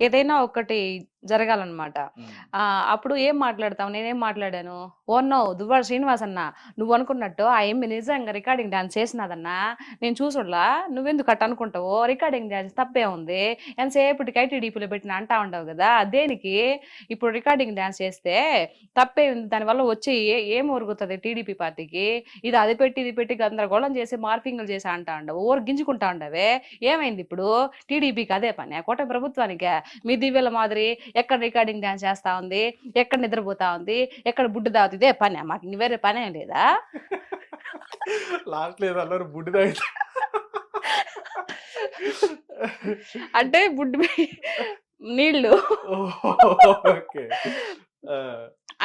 ఏదైనా ఒకటి జరగాలన్నమాట. ఉమ్, అప్పుడు ఏం మాట్లాడతావు? నేనేం మాట్లాడాను? ఓ నో దువ్వాడ శ్రీనివాస్ అన్న, నువ్వు అనుకున్నట్టు ఆ ఎమ్మి నిజంగా రికార్డింగ్ డాన్స్ చేసినదన్నా, నేను చూసుడులా, నువ్వెందుకు అట్ట అనుకుంటావు? రికార్డింగ్ డాన్స్ తప్పే ఉంది, ఎంతసేపటికి ఐటీడీపీలో పెట్టిన అంటా ఉండవు కదా, దేనికి ఇప్పుడు రికార్డింగ్ డాన్స్ చేస్తే తప్పే ఉంది? దానివల్ల వచ్చి ఏం ఒరుగుతుంది టీడీపీ పార్టీకి? ఇది అది పెట్టి ఇది పెట్టి గందరగోళం చేసి మార్పింగ్లు చేసి అంటా ఉండవు, ఊరు గింజుకుంటా ఉండవే. ఏమైంది ఇప్పుడు? టీడీపీకి అదే పని, కూటమి ప్రభుత్వానికే మీ దివ్యల మాదిరి ఎక్కడ రికార్డింగ్ డాన్స్ చేస్తా ఉంది, ఎక్కడ నిద్రపోతా ఉంది, ఎక్కడ బుడ్డు తాగుతుంది, ఇదే పని మాకు, ఇంక వేరే పనే లేదా? లాస్ట్ లేదు అన్నారు బుడ్డి తాగితే. అంటే బుడ్డు నీళ్లు. ఓకే.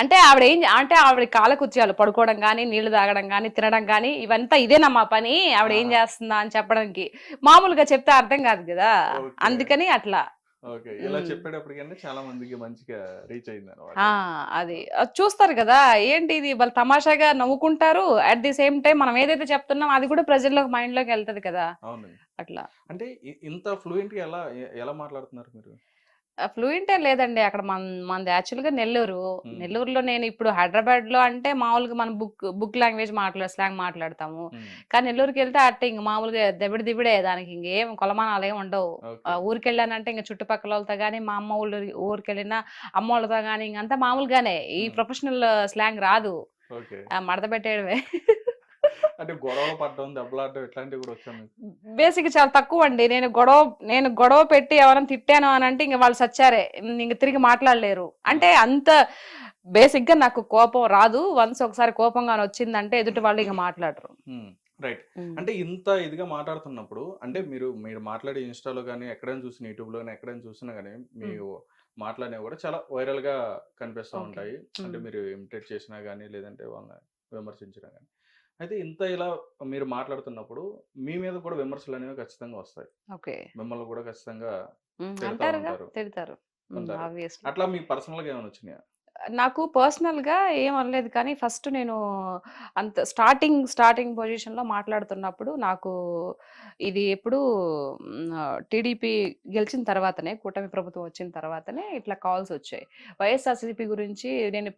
అంటే ఆవిడ ఏం అంటే ఆవిడ కాలకృత్యాలు పడుకోవడం కానీ, నీళ్లు తాగడం కానీ, తినడం కానీ, ఇవంతా ఇదేనా మా పని, ఆవిడ ఏం చేస్తుందా అని చెప్పడానికి. మామూలుగా చెప్తే అర్థం కాదు కదా, అందుకని అట్లా. ఓకే, ఇలా చెప్పేటప్పటికంటే చాలా మందికి మంచిగా రీచ్ అయింది అనమాట. అది చూస్తారు కదా, ఏంటి ఇది వాళ్ళు తమాషాగా నవ్వుకుంటారు, అట్ ది సేమ్ టైం మనం ఏదైతే చెప్తున్నాం అది కూడా ప్రజల్లోకి మైండ్ లోకి వెళ్తది కదా. అవును. అట్లా అంటే ఇంత ఫ్లూయెంట్ గా ఎలా మాట్లాడుతున్నారు మీరు? ఫ్లూయెంటే లేదండి, అక్కడ మనది యాక్చువల్గా నెల్లూరు. నెల్లూరులో నేను ఇప్పుడు హైదరాబాద్ లో అంటే మామూలుగా మనం బుక్ లాంగ్వేజ్ స్లాంగ్ మాట్లాడతాము. కానీ నెల్లూరుకి వెళ్తే అట్టే ఇంక మామూలుగా దిబిడే, దానికి ఇంకేం కొలమానాలు ఏమి ఉండవు. ఊరికి వెళ్ళానంటే ఇంక చుట్టుపక్కల వాళ్ళతో కానీ, మా అమ్మ ఊరికి వెళ్ళినా అమ్మ వాళ్ళతో కానీ, ఇంకంతా మామూలుగానే, ఈ ప్రొఫెషనల్ స్లాంగ్ రాదు, మడత పెట్టేయడమే. అంటే గొడవ పడ్డం, దెబ్బలాడడం ఇట్లాంటివి కూడా వచ్చాను. బేసిక్ చాలా తక్కువ అండి. నేను గొడవ పెట్టి ఎవరైనా తిట్టాను అని అంటే ఇంక వాళ్ళు సచ్చారే, ఇంక తిరిగి మాట్లాడలేరు. అంటే అంత బేసిక్ గా నాకు కోపం రాదు. వన్స్ ఒకసారి కోపంగా వచ్చిందంటే ఎదుటి వాళ్ళు ఇంక మాట్లాడరు. రైట్. అంటే ఇంత ఇదిగా మాట్లాడుతున్నప్పుడు, అంటే మీరు మాట్లాడే ఇన్స్టాలో కానీ, ఎక్కడైనా చూసిన యూట్యూబ్ లో ఎక్కడైనా చూసినా కానీ, మీరు మాట్లాడినవి కూడా చాలా వైరల్ గా కనిపిస్తూ ఉంటాయి. అంటే మీరు ఇమిటేట్ చేసినా కానీ, లేదంటే వాళ్ళని విమర్శించినా కానీ. అయితే ఇంత ఇలా మీరు మాట్లాడుతున్నప్పుడు మీ మీద కూడా విమర్శలు అనేవి ఖచ్చితంగా వస్తాయి. మిమ్మల్ని కూడా ఖచ్చితంగా తిడతారు. అట్లా మీకు పర్సనల్ గా ఏమైనా వచ్చినాయా? నాకు పర్సనల్ గా ఏం అనలేదు, కానీ ఫస్ట్ నేను అంత స్టార్టింగ్ పొజిషన్ లో మాట్లాడుతున్నప్పుడు నాకు ఇది ఎప్పుడు టీడీపీ గెలిచిన తర్వాతనే, కూటమి ప్రభుత్వం వచ్చిన తర్వాతనే ఇట్లా కాల్స్ వచ్చాయి. వైఎస్ఆర్సీపీ గురించి నేను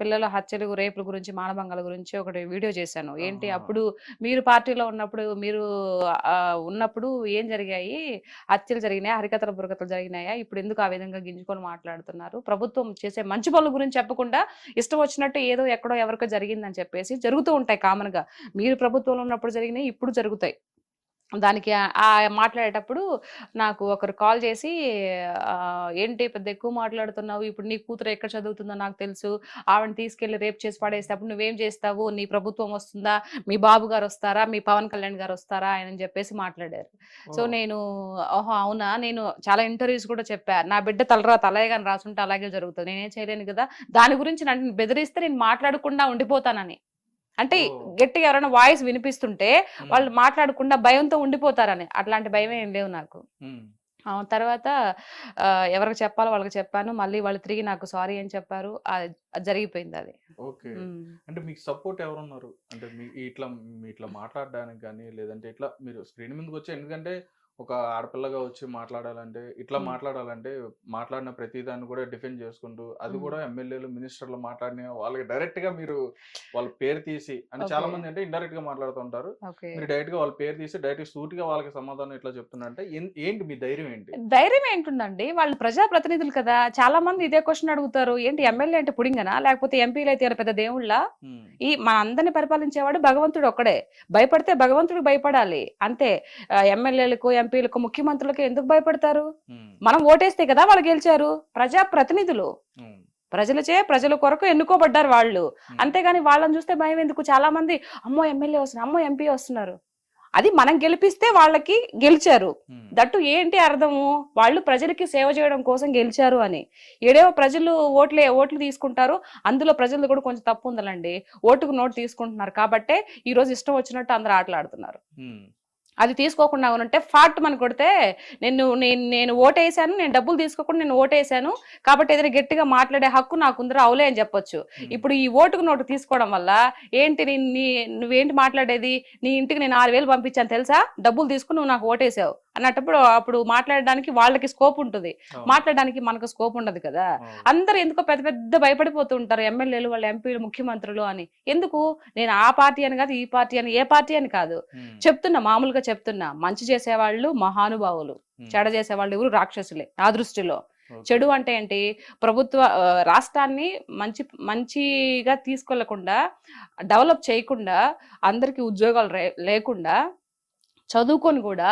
పిల్లల హత్యలు, రేపుల గురించి, మానభంగాల గురించి ఒకటి వీడియో చేశాను. ఏంటి అప్పుడు మీరు పార్టీలో ఉన్నప్పుడు ఏం జరిగాయి, హత్యలు జరిగినాయా, హరికథల బుర్రకథలు జరిగినాయా, ఇప్పుడు ఎందుకు ఆ విధంగా గింజుకొని మాట్లాడుతున్నారు, ప్రభుత్వం చేసే మంచి పనుల గురించి చెప్పకుండా ఇష్టం వచ్చినట్టు ఏదో ఎక్కడో ఎవరికో జరిగిందని చెప్పేసి, జరుగుతూ ఉంటాయి కామన్ గా, మీరు ప్రభుత్వంలో ఉన్నప్పుడు జరిగినాయి ఇప్పుడు జరుగుతాయి. దానికి మాట్లాడేటప్పుడు నాకు ఒకరు కాల్ చేసి, ఏంటి పెద్ద ఎక్కువ మాట్లాడుతున్నావు, ఇప్పుడు నీ కూతురు ఎక్కడ చదువుతుందో నాకు తెలుసు, ఆవిడని తీసుకెళ్లి రేపు చేసి పడేస్తే అప్పుడు నువ్వేం చేస్తావు, నీ ప్రభుత్వం వస్తుందా, మీ బాబు గారు వస్తారా, మీ పవన్ కళ్యాణ్ గారు వస్తారా అని చెప్పేసి మాట్లాడారు. సో నేను ఓహో అవునా, నేను చాలా ఇంటర్వ్యూస్ కూడా చెప్పా, నా బిడ్డ తలయ్య కానీ రాసుంటే అలాగే జరుగుతుంది, నేనేం చేయలేను కదా, దాని గురించి నన్ను బెదిరిస్తే నేను మాట్లాడకుండా ఉండిపోతానని. అంటే గట్టిగా ఎవరైనా వాయిస్ వినిపిస్తుంటే వాళ్ళు మాట్లాడకుండా భయంతో ఉండిపోతారని, అట్లాంటి భయం ఏం లేవు నాకు. తర్వాత ఎవరికి చెప్పాలో వాళ్ళకి చెప్పాను, మళ్ళీ వాళ్ళు తిరిగి నాకు సారీ అని చెప్పారు, జరిగిపోయింది అది. ఓకే. అంటే మీకు సపోర్ట్ ఎవరున్నారు? అంటే ఇట్లా మాట్లాడడానికి కానీ, లేదంటే ఇట్లా మీరు స్క్రీన్ మీదకి వచ్చి, ఎందుకంటే ఒక ఆడపిల్లగా వచ్చి మాట్లాడాలంటే, ఇట్లా మాట్లాడాలంటే, మాట్లాడిన ప్రతి దాన్ని కూడా డిఫెండ్ చేసుకుంటూ, అది కూడా ఎమ్మెల్యేలు, మినిస్టర్లు మాట్లాడిన వాళ్ళకి డైరెక్ట్ గా మీరు వాళ్ళ పేరు తీసి, అంటే చాలా మంది అంటే ఇండైరెక్ట్ గా మాట్లాడుతుంటారు, మీరు డైరెక్ట్ గా వాళ్ళ పేరు తీసి డైరెక్ట్ సూటిగా వాళ్ళకి సమాధానం ఇట్లా చెప్తున్నారంటే ఏంటి మీ ధైర్యం ఏంటి? ధైర్యం ఏంటుందండి, వాళ్ళు ప్రజాప్రతినిధులు కదా. చాలా మంది ఇదే క్వశ్చన్ అడుగుతారు, ఏంటి ఎమ్మెల్యే అంటే పుడింగనా, లేకపోతే ఎంపీలు అయితే పెద్ద దేవుళ్ళ, ఈ మన అందరిని పరిపాలించేవాడు భగవంతుడు ఒక్కడే, భయపడితే భగవంతుడికి భయపడాలి అంతే. ఎమ్మెల్యేలకు, ఎంపీలకు, ముఖ్యమంత్రులకు ఎందుకు భయపడతారు? మనం ఓటేస్తే కదా వాళ్ళు గెలిచారు, ప్రజాప్రతినిధులు, ప్రజల కొరకు ఎన్నుకోబడ్డారు వాళ్ళు, అంతేగాని వాళ్ళని చూస్తే భయం ఎందుకు? చాలా మంది అమ్మో ఎమ్మెల్యే వస్తున్నారు, అమ్మో ఎంపీ వస్తున్నారు, అది మనం గెలిపిస్తే వాళ్ళకి గెలిచారు, దట్టు ఏంటి అర్థము, వాళ్ళు ప్రజలకి సేవ చేయడం కోసం గెలిచారు అని. ఏడేవో ప్రజలు ఓట్లు తీసుకుంటారు, అందులో ప్రజలు కూడా కొంచెం తప్పు ఉందండి, ఓటుకు నోటు తీసుకుంటున్నారు కాబట్టే ఈ రోజు ఇష్టం వచ్చినట్టు అందరూ ఆటలాడుతున్నారు. అది తీసుకోకుండా ఉంటే ఫాట్ మన కొడితే నేను ఓటేసాను, నేను డబ్బులు తీసుకోకుండా నేను ఓటేసాను కాబట్టి ఏదైనా గట్టిగా మాట్లాడే హక్కు నాకుందరూ అవులే అని చెప్పొచ్చు. ఇప్పుడు ఈ ఓటుకు నోటు తీసుకోవడం వల్ల ఏంటి, నువ్వేంటి మాట్లాడేది, నీ ఇంటికి నేను 6,000 పంపించాను తెలుసా, డబ్బులు తీసుకుని నువ్వు నాకు ఓటేసావు అన్నప్పుడు అప్పుడు మాట్లాడడానికి వాళ్ళకి స్కోప్ ఉంటుంది, మాట్లాడడానికి మనకు స్కోప్ ఉండదు కదా. అందరూ ఎందుకో పెద్ద పెద్ద భయపడిపోతూ ఉంటారు, ఎమ్మెల్యేలు, వాళ్ళ ఎంపీలు, ముఖ్యమంత్రులు అని. ఎందుకు, నేను ఆ పార్టీ అని కాదు, ఈ పార్టీ అని, ఏ పార్టీ అని కాదు చెప్తున్నా, మామూలుగా చెప్తున్నా. మంచి చేసేవాళ్ళు మహానుభావులు, చెడ చేసేవాళ్ళు ఎవరు రాక్షసులే నా దృష్టిలో. చెడు అంటే ఏంటి, ప్రభుత్వ రాష్ట్రాన్ని మంచిగా తీసుకెళ్లకుండా, డెవలప్ చేయకుండా, అందరికి ఉద్యోగాలు లేకుండా, చదువుకొని కూడా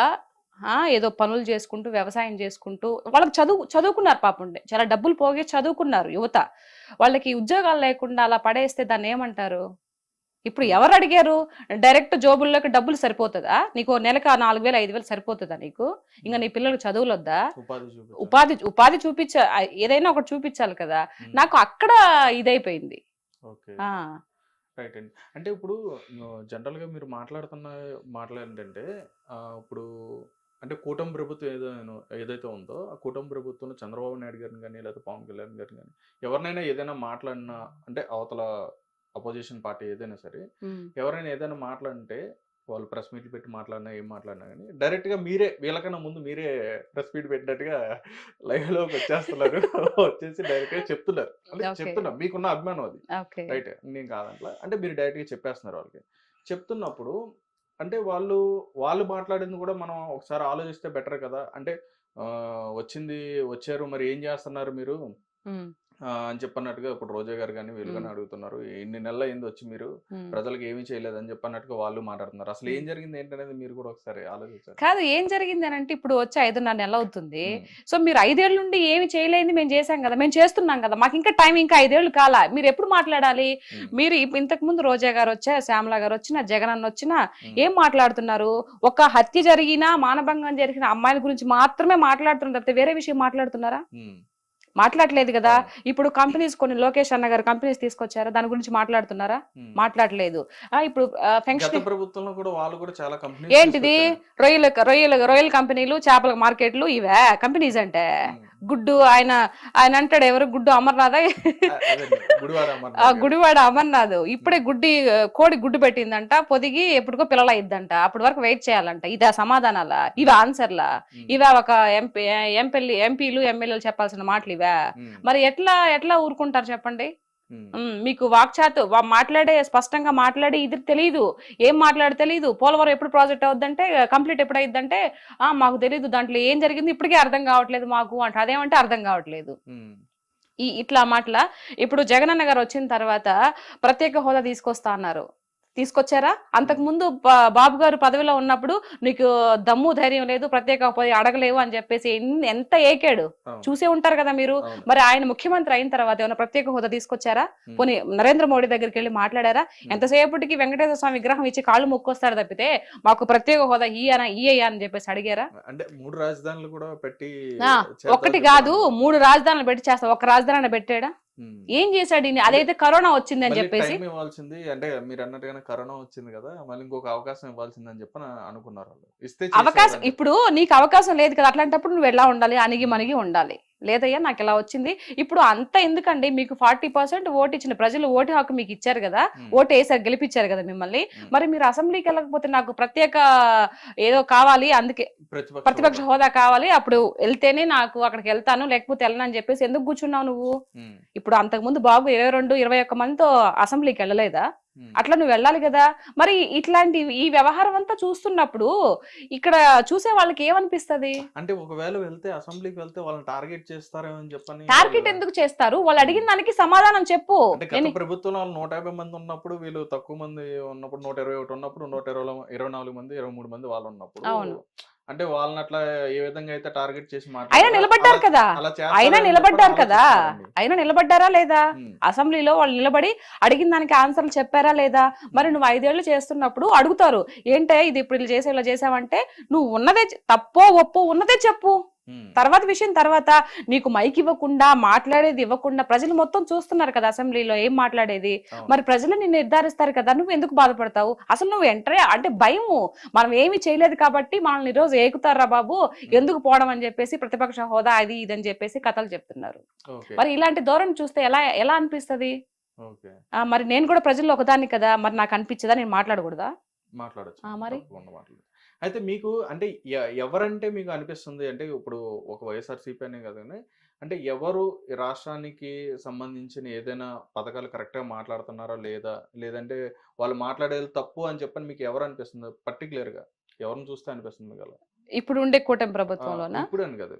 ఏదో పనులు చేసుకుంటూ, వ్యవసాయం చేసుకుంటూ, వాళ్ళకి చదువుకున్నారు పాపం, చాలా డబ్బులు పోగే చదువుకున్నారు యువత, వాళ్ళకి ఉద్యోగాలు లేకుండా అలా పడేస్తే దాన్ని ఏమంటారు? ఇప్పుడు ఎవరు అడిగారు? డైరెక్ట్ జోబుల్లోకి డబ్బులు సరిపోతుందా నీకు? నెలకు 4,000 5,000 సరిపోతుందా నీకు? ఇంకా నీ పిల్లలకు చదువులు వద్దా? ఉపాధి ఏదైనా ఒకటి చూపించాలి కదా. నాకు అక్కడ ఇదైపోయింది. రైట్ అండి. అంటే ఇప్పుడు జనరల్ గా మీరు మాట్లాడేంటంటే ఇప్పుడు అంటే కూటమి ప్రభుత్వం ఏదైతే ఉందో ఆ కూటమి ప్రభుత్వంలో చంద్రబాబు నాయుడు గారిని కానీ లేదా పవన్ కళ్యాణ్ గారిని కానీ ఎవరినైనా ఏదైనా మాట్లాడినా, అంటే అవతల అపోజిషన్ పార్టీ ఏదైనా సరే ఎవరైనా ఏదైనా మాట్లాడితే వాళ్ళు ప్రెస్ మీట్లు పెట్టి మాట్లాడినా ఏం మాట్లాడినా కానీ డైరెక్ట్ గా మీరే, వీళ్ళకన్నా ముందు మీరే ప్రెస్ మీట్ పెట్టినట్టుగా లైవ్ లోకి వచ్చేస్తున్నారు, వచ్చేసి డైరెక్ట్ గా చెప్తున్నారు. చెప్తున్నా మీకున్న అభిమానం అది, రైట్, నేను కాదంట్లా. అంటే మీరు డైరెక్ట్ గా చెప్పేస్తున్నారు వాళ్ళకి. చెప్తున్నప్పుడు అంటే వాళ్ళు మాట్లాడింది కూడా మనం ఒకసారి ఆలోచిస్తే బెటర్ కదా. అంటే వచ్చారు మరి ఏం చేస్తున్నారు మీరు అని చెప్పన్నట్టుగా ఇప్పుడు రోజా గారు కానీ వీళ్ళు కానీ అడుగుతున్నారు, ఇన్ని నెలలు అయింది వచ్చి మీరు ప్రజలకు ఏమీ చేయలేదని చెప్పన్నట్టుగా వాళ్ళు మాట్లాడుతున్నారు. అసలు ఏం జరిగింది ఏంటనేది మీరు కూడా ఒకసారి ఆలోచించారు. కాదు, ఏం జరిగింది అని అంటే ఇప్పుడు వచ్చి 5.5 నెలలు అవుతుంది. సో మీరు 5 ఏళ్ళ నుండి ఏమి చేయలేదు, మేము చేసాం కదా, మేము చేస్తున్నాం కదా, మాకు ఇంకా టైం ఇంకా 5 ఏళ్ళు కాలా, మీరు ఎప్పుడు మాట్లాడాలి? మీరు ఇంతకు ముందు రోజా గారు వచ్చా, శ్యామల గారు వచ్చినా, జగన్ అన్న వచ్చినా ఏం మాట్లాడుతున్నారు? ఒక హత్య జరిగినా, మానభంగం జరిగిన అమ్మాయిల గురించి మాత్రమే మాట్లాడుతున్నారు తప్పితే వేరే విషయం మాట్లాడుతున్నారా? మాట్లాడలేదు కదా. ఇప్పుడు కంపెనీస్ కొన్ని లోకేష్ అన్న గారు కంపెనీస్ తీసుకొచ్చారా, దాని గురించి మాట్లాడుతున్నారా? మాట్లాడలేదు. ఇప్పుడు ఫంక్షన్ ప్రభుత్వంలో కూడా వాళ్ళు కూడా చాలా కంపెనీస్, ఏంటిది రొయ్యల కంపెనీలు, చేపల మార్కెట్లు, ఇవే కంపెనీస్ అంటే? గుడ్డు ఆయన అంటాడు, ఎవరు గుడ్డు అమర్నాథ్, గుడివాడ అమర్నాథ్ ఇప్పుడే కోడి గుడ్డు పెట్టిందంట, పొదిగి ఎప్పుడుకో పిల్లలు అయిద్దంట, అప్పటి వరకు వెయిట్ చేయాలంట. ఇదా సమాధానాలా? ఇవే ఆన్సర్లా? ఇవే ఒక ఎంపీలు ఎమ్మెల్యేలు చెప్పాల్సిన మాటలు ఇవే? మరి ఎట్లా ఊరుకుంటారు చెప్పండి? మీకు వాక్చాతు స్పష్టంగా మాట్లాడి ఇది తెలియదు, ఏం మాట్లాడి తెలియదు. పోలవరం ఎప్పుడు ప్రాజెక్ట్ అవుద్దంటే, కంప్లీట్ ఎప్పుడు అయిద్దంటే మాకు తెలియదు, దాంట్లో ఏం జరిగింది ఇప్పటికే అర్థం కావట్లేదు మాకు అంటే, అదేమంటే అర్థం కావట్లేదు. ఇట్లా మాటల. ఇప్పుడు జగనన్న గారు వచ్చిన తర్వాత ప్రత్యేక హోదా తీసుకొస్తా అన్నారు, తీసుకొచ్చారా? అంతకు ముందు బాబు గారు పదవిలో ఉన్నప్పుడు నీకు దమ్ము ధైర్యం లేదు, ప్రత్యేక అడగలేవు అని చెప్పేసి ఎంత ఏకాడు చూసే ఉంటారు కదా మీరు. మరి ఆయన ముఖ్యమంత్రి అయిన తర్వాత ఏమైనా ప్రత్యేక హోదా తీసుకొచ్చారా? పోనీ నరేంద్ర మోడీ దగ్గరికి వెళ్ళి మాట్లాడారా? ఎంతసేపటికి వెంకటేశ్వర స్వామి విగ్రహం ఇచ్చి కాళ్ళు మొక్కొస్తాడు తప్పితే మాకు ప్రత్యేక హోదా ఇయ్యా అని చెప్పేసి అడిగారా? అంటే 3 రాజధానులు కూడా పెట్టి, ఒకటి కాదు 3 రాజధానులు పెట్టి చేస్తా, ఒక రాజధాని పెట్టాడా? ఏం చేశాడు? అదైతే కరోనా వచ్చింది అని చెప్పేసి ఇవ్వాల్సింది, అంటే మీరు అన్నట్టుగానే కరోనా వచ్చింది కదా, మళ్ళీ ఇంకొక అవకాశం ఇవ్వాల్సింది అని చెప్పి అనుకున్నారు వాళ్ళు. ఇస్తే అవకాశం, ఇప్పుడు నీకు అవకాశం లేదు కదా, అట్లాంటప్పుడు నువ్వు ఎలా ఉండాలి? అణిగి మణిగి ఉండాలి. లేదయ్యా నాకు ఇలా వచ్చింది, ఇప్పుడు అంతా ఎందుకండి? మీకు 40% ఓటు ఇచ్చిన ప్రజలు ఓటు హక్కు మీకు ఇచ్చారు కదా, ఓటు వేసారు, గెలిపించారు కదా మిమ్మల్ని. మరి మీరు అసెంబ్లీకి వెళ్ళకపోతే నాకు ప్రత్యేక ఏదో కావాలి, అందుకే ప్రతిపక్ష హోదా కావాలి, అప్పుడు వెళ్తేనే నాకు అక్కడికి వెళ్తాను, లేకపోతే వెళ్ళను అని చెప్పేసి ఎందుకు కూర్చున్నావు నువ్వు? ఇప్పుడు అంతకుముందు బాబు 22-21 మందితో అసెంబ్లీకి వెళ్ళలేదా? అట్లా నువ్వు వెళ్ళాలి కదా. మరి ఇట్లాంటి ఈ వ్యవహారం అంతా చూస్తున్నప్పుడు ఇక్కడ చూసే వాళ్ళకి ఏమనిపిస్తుంది? అంటే ఒకవేళ వెళ్తే అసెంబ్లీకి వెళ్తే వాళ్ళని టార్గెట్ చేస్తారేమో అని చెప్పని. టార్గెట్ ఎందుకు చేస్తారు? వాళ్ళు అడిగిన దానికి సమాధానం చెప్పు. ప్రభుత్వంలో 150 మంది ఉన్నప్పుడు, వీళ్ళు తక్కువ మంది ఉన్నప్పుడు, 121 ఉన్నప్పుడు, 124 మంది 23 మంది వాళ్ళు ఉన్నప్పుడు, అంటే వాళ్ళని అట్లా ఏ విధంగా అయితే టార్గెట్ చేసి అయినా నిలబడ్డారు కదా, అయినా నిలబడ్డారా లేదా? అసెంబ్లీలో వాళ్ళు నిలబడి అడిగిన దానికి ఆన్సర్లు చెప్పారా లేదా? మరి నువ్వు 5 ఏళ్ళు చేస్తున్నప్పుడు అడుగుతారు, ఏంటే ఇది ఇప్పుడు ఇలా చేసావంటే నువ్వు ఉన్నదే తప్పో ఒప్పో ఉన్నదే చెప్పు. తర్వాత విషయం తర్వాత నీకు మైక్ ఇవ్వకుండా మాట్లాడేది ఇవ్వకుండా ప్రజలు మొత్తం చూస్తున్నారు కదా అసెంబ్లీలో ఏం మాట్లాడేది. మరి ప్రజలు నిన్ను నిర్ధారిస్తారు కదా, నువ్వు ఎందుకు బాధపడతావు? అసలు నువ్వు ఎంటరే అంటే భయము, మనం ఏమి చేయలేదు కాబట్టి మనల్ని ఈరోజు ఏకుతారా బాబు, ఎందుకు పోవడం అని చెప్పేసి ప్రతిపక్ష హోదా అది ఇదని చెప్పేసి కథలు చెప్తున్నారు. మరి ఇలాంటి ధోరణి చూస్తే ఎలా అనిపిస్తది? మరి నేను కూడా ప్రజల్లో ఒకదాన్ని కదా, మరి నాకు అనిపించదా నేను మాట్లాడకూడదా? మాట్లాడచ్చు మరి అయితే మీకు అంటే ఎవరంటే మీకు అనిపిస్తుంది అంటే ఇప్పుడు ఒక వైఎస్ఆర్సీపీ అనే కదా, అంటే ఎవరు ఈ రాష్ట్రానికి సంబంధించిన ఏదైనా పథకాలు కరెక్ట్గా మాట్లాడుతున్నారా లేదంటే వాళ్ళు మాట్లాడేది తప్పు అని చెప్పని మీకు ఎవరు అనిపిస్తుంది? పర్టికులర్గా ఎవరిని చూస్తే అనిపిస్తుంది మీకు? అలా ఇప్పుడు ఉండే కూటమి ప్రభుత్వంలోనా? ఇప్పుడు అని కాదు,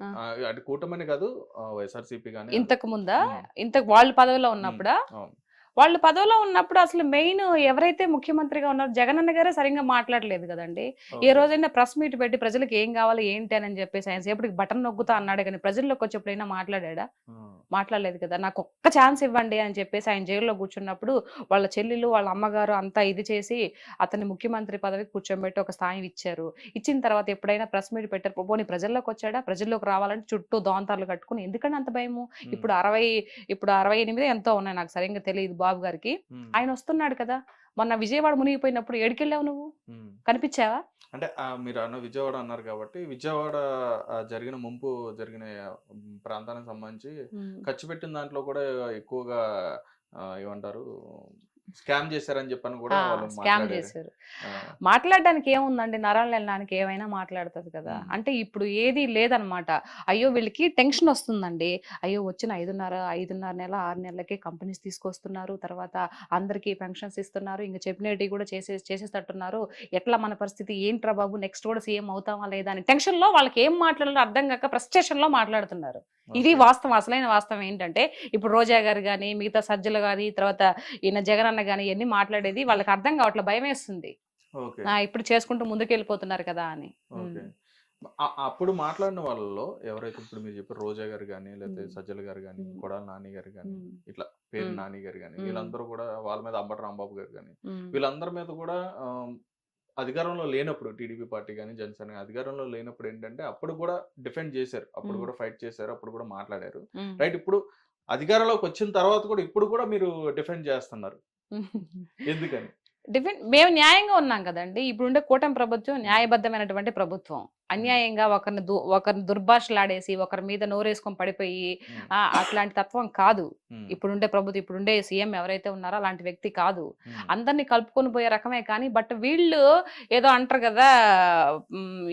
అంటే కూటమని కాదు, వైఎస్ఆర్సీపీ కానీ ఇంతకు ముందా, వాళ్ళు పదవిలో ఉన్నప్పుడా? వాళ్ళు పదవిలో ఉన్నప్పుడు అసలు మెయిన్ ఎవరైతే ముఖ్యమంత్రిగా ఉన్నారో జగన్ అన్న గారే సరిగ్గా మాట్లాడలేదు కదండి. ఏ రోజైనా ప్రెస్ మీట్ పెట్టి ప్రజలకు ఏం కావాలి ఏంటి అని చెప్పేసి ఆయన సేపటికి బటన్ నొక్కుతా అన్నాడు కానీ ప్రజల్లోకి వచ్చేప్పుడైనా మాట్లాడా? మాట్లాడలేదు కదా. నాకు ఒక్క ఛాన్స్ ఇవ్వండి అని చెప్పేసి ఆయన జైల్లో కూర్చున్నప్పుడు వాళ్ళ చెల్లెలు వాళ్ళ అమ్మగారు అంతా ఇది చేసి అతన్ని ముఖ్యమంత్రి పదవికి కూర్చోబెట్టి ఒక స్థాయి ఇచ్చారు. ఇచ్చిన తర్వాత ఎప్పుడైనా ప్రెస్ మీట్ పెట్టారు, పోనీ ప్రజల్లోకి వచ్చాడా? ప్రజల్లోకి రావాలంటే చుట్టూ దోంతార్లు కట్టుకుని ఎందుకని అంత భయము? ఇప్పుడు 68 ఎంతో ఉన్నాయి, నాకు సరిగ్గా తెలియదు బాబు గారికి. ఆయన వస్తున్నాడు కదా. మొన్న విజయవాడ మునిగిపోయినప్పుడు ఏడికెళ్ళావు నువ్వు? కనిపించావా? అంటే మీరు అన్న విజయవాడ అన్నారు కాబట్టి విజయవాడ జరిగిన ప్రాంతానికి సంబంధించి ఖర్చు పెట్టిన దాంట్లో కూడా ఎక్కువగా ఏమంటారు స్కామ్ చేశారని చెప్పని కూడా స్కామ్ చేశారు. మాట్లాడడానికి ఏముందండి, నరాలు వెళ్ళడానికి ఏమైనా మాట్లాడుతుంది కదా. అంటే ఇప్పుడు ఏది లేదనమాట. అయ్యో వీళ్ళకి టెన్షన్ వస్తుందండి, అయ్యో వచ్చిన 5.5 నెల 6 నెలలకే కంపెనీస్ తీసుకొస్తున్నారు, తర్వాత అందరికీ పెన్షన్స్ ఇస్తున్నారు, ఇంకా చెప్పినవి కూడా చేసేటట్టున్నారు, ఎట్లా మన పరిస్థితి ఏంట్రా బాబు, నెక్స్ట్ కూడా సీఎం అవుతామా లేదా అని టెన్షన్ లో వాళ్ళకి ఏం మాట్లాడాలో అర్థం కాక ఫ్రస్ట్రేషన్ లో మాట్లాడుతున్నారు. ఇది వాస్తవం. అసలైన వాస్తవం ఏంటంటే ఇప్పుడు రోజా గారు కానీ మిగతా సజ్జలు కానీ తర్వాత ఈయన జగన్ అన్న కానీ ఇవన్నీ మాట్లాడేది వాళ్ళకి అర్థం కావట్లే, భయం వేస్తుంది. ఇప్పుడు చేసుకుంటూ ముందుకు వెళ్ళిపోతున్నారు కదా అని. అప్పుడు మాట్లాడిన వాళ్ళలో ఎవరైతే ఇప్పుడు మీరు చెప్పారు రోజా గారు కానీ లేకపోతే సజ్జల గారు కానీ కొడాలి నాని గారు కానీ ఇట్లా పేరు నాని గారు కానీ వీళ్ళందరూ కూడా వాళ్ళ మీద అంబటి రాంబాబు గారు కానీ వీళ్ళందరి మీద కూడా అధికారంలో లేనప్పుడు టీడీపీ పార్టీ కానీ జనసేన అధికారంలో లేనప్పుడు ఏంటంటే అప్పుడు కూడా డిఫెండ్ చేశారు, అప్పుడు కూడా ఫైట్ చేశారు, అప్పుడు కూడా మాట్లాడారు. రైట్, ఇప్పుడు అధికారంలోకి వచ్చిన తర్వాత కూడా ఇప్పుడు కూడా మీరు డిఫెండ్ చేస్తున్నారు, ఎందుకని? మేము న్యాయంగా ఉన్నాం కదండి. ఇప్పుడుండే కూటమి ప్రభుత్వం న్యాయబద్ధమైనటువంటి ప్రభుత్వం. అన్యాయంగా ఒకరిని దుర్భాషలాడేసి ఒకరి మీద నోరేసుకొని పడిపోయి అట్లాంటి తత్వం కాదు ఇప్పుడుండే ప్రభుత్వం. ఇప్పుడుండే సీఎం ఎవరైతే ఉన్నారో అలాంటి వ్యక్తి కాదు, అందరినీ కలుపుకొని పోయే రకమే. కానీ బట్ వీళ్ళు ఏదో అంటారు కదా,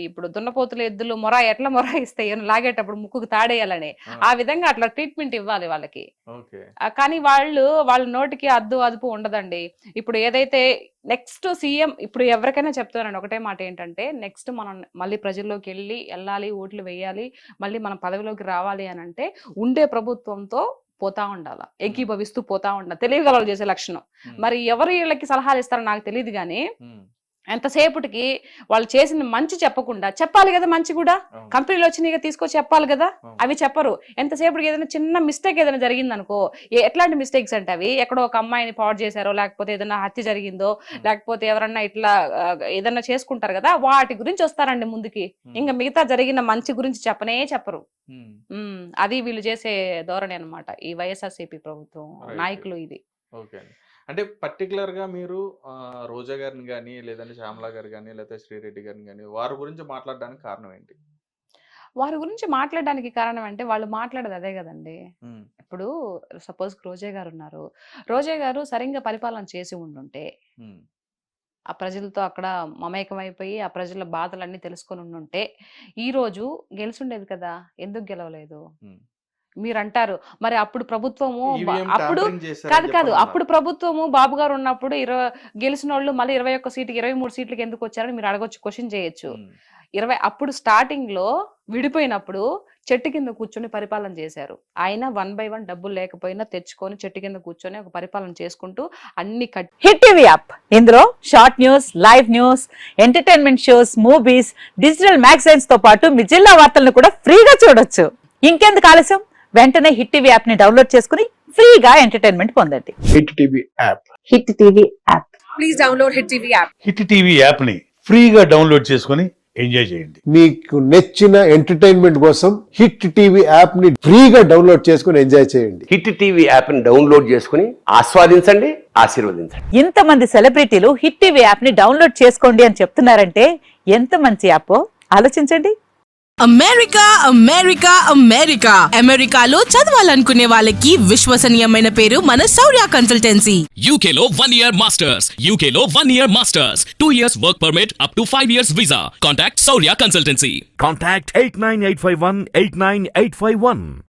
ఇప్పుడు దున్నపోతుల ఎద్దులు ఎట్లా మొరాయిస్తాయి లాగేటప్పుడు ముక్కుకు తాడేయాలని, ఆ విధంగా అట్లా ట్రీట్మెంట్ ఇవ్వాలి వాళ్ళకి. కానీ వాళ్ళ నోటికి అదుపు ఉండదండి. ఇప్పుడు ఏదైతే నెక్స్ట్ సీఎం, ఇప్పుడు ఎవరికైనా చెప్తున్నాను ఒకటే మాట ఏంటంటే, నెక్స్ట్ మనం మళ్ళీ ప్రజల్లోకి వెళ్ళాలి, ఓట్లు వేయాలి, మళ్ళీ మనం పదవిలోకి రావాలి అని అంటే ఉండే ప్రభుత్వంతో పోతా ఉండాలా, ఏకీభవిస్తూ పోతా ఉండాలి, తెలియగలవాళ్ళు చేసే లక్షణం. మరి ఎవరు వీళ్ళకి సలహాలు ఇస్తారో నాకు తెలియదు కానీ ఎంతసేపటికి వాళ్ళు చేసిన మంచి చెప్పకుండా చెప్పాలి కదా, మంచి కూడా కంపెనీలు వచ్చినాయి తీసుకొచ్చి చెప్పాలి కదా, అవి చెప్పరు. ఎంతసేపటికి ఏదైనా చిన్న మిస్టేక్ ఏదైనా జరిగింది అనుకో, ఎట్లాంటి మిస్టేక్స్ అంటే అవి ఎక్కడో ఒక అమ్మాయిని పాడు చేశారో, లేకపోతే ఏదైనా హత్య జరిగిందో, లేకపోతే ఎవరన్నా ఇట్లా ఏదన్నా చేసుకుంటారు కదా, వాటి గురించి వస్తారండి ముందుకి. ఇంకా మిగతా జరిగిన మంచి గురించి చెప్పరు. అది వీళ్ళు చేసే ధోరణి అనమాట ఈ వైఎస్ఆర్సీపీ ప్రభుత్వం నాయకులు. ఇది అంటే పర్టికులర్ గా మీరు రోజా గారిని కానీ లేదంటే శ్యామలా గారు కానీ లేకపోతే శ్రీరెడ్డి గారిని కానీ వారి గురించి మాట్లాడడానికి కారణం ఏంటి? వారి గురించి మాట్లాడడానికి కారణం అంటే వాళ్ళు మాట్లాడేది అదే కదండి. ఇప్పుడు సపోజ్ రోజా గారు ఉన్నారు, రోజా గారు సరిగ్గా పరిపాలన చేసి ఉండుంటే ఆ ప్రజలతో అక్కడ మమేకమైపోయి ఆ ప్రజల బాధలన్నీ తెలుసుకొని ఉండుంటే ఈ రోజు గెలిచుండేది కదా. ఎందుకు గెలవలేదు మీరు అంటారు? మరి అప్పుడు ప్రభుత్వము అప్పుడు ప్రభుత్వము బాబు గారు ఉన్నప్పుడు గెలిచిన వాళ్ళు మళ్ళీ 21 సీట్కి 23 సీట్లకి ఎందుకు వచ్చారని మీరు అడగొచ్చు, క్వశ్చన్ చేయొచ్చు. అప్పుడు స్టార్టింగ్ లో విడిపోయినప్పుడు చెట్టు కింద కూర్చొని పరిపాలన చేశారు. ఆయన 1 by 1 డబ్బులు లేకపోయినా తెచ్చుకొని చెట్టు కింద కూర్చొని ఒక పరిపాలన చేసుకుంటూ అన్ని హిట్ టీవీ యాప్, ఇందులో short news, live news, entertainment shows, movies, digital magazines తో పాటు మీ జిల్లా వార్తలను కూడా ఫ్రీగా చూడొచ్చు. ఇంకెందుకు ఆలస్యం, వెంటనే హిట్ టీవీ యాప్ ని డౌన్లోడ్ చేసుకుని ఫ్రీగా ఎంటర్టైన్మెంట్ పొందండి. Hit TV app, hit TV app, please download hit TV app. Hit TV app ని ఫ్రీగా డౌన్లోడ్ చేసుకుని ఎంజాయ్ చేయండి. మీకు నచ్చిన ఎంటర్టైన్మెంట్ కోసం హిట్ టీవీ యాప్ ని ఫ్రీగా డౌన్లోడ్ చేసుకుని ఎంజాయ్ చేయండి. హిట్ టీవీ యాప్ని డౌన్లోడ్ చేసుకుని ఆస్వాదించండి, ఆశీర్వదించండి. ఇంతమంది సెలబ్రిటీలు హిట్ టీవీ యాప్ ని డౌన్లోడ్ చేసుకోండి అని చెప్తున్నారంటే ఎంత మంచి యాప్ ఆలోచించండి. అమెరికా అమెరికా అమెరికా అమెరికాలో చదవాలనుకునే వాళ్ళకి విశ్వసనీయమైన పేరు మన శౌర్య consultancy. UK Law 1 Year Masters. UK Law 1 Year Masters. 2 years work permit up to 5 years visa. Contact Saurya Consultancy. Contact 89851 89851.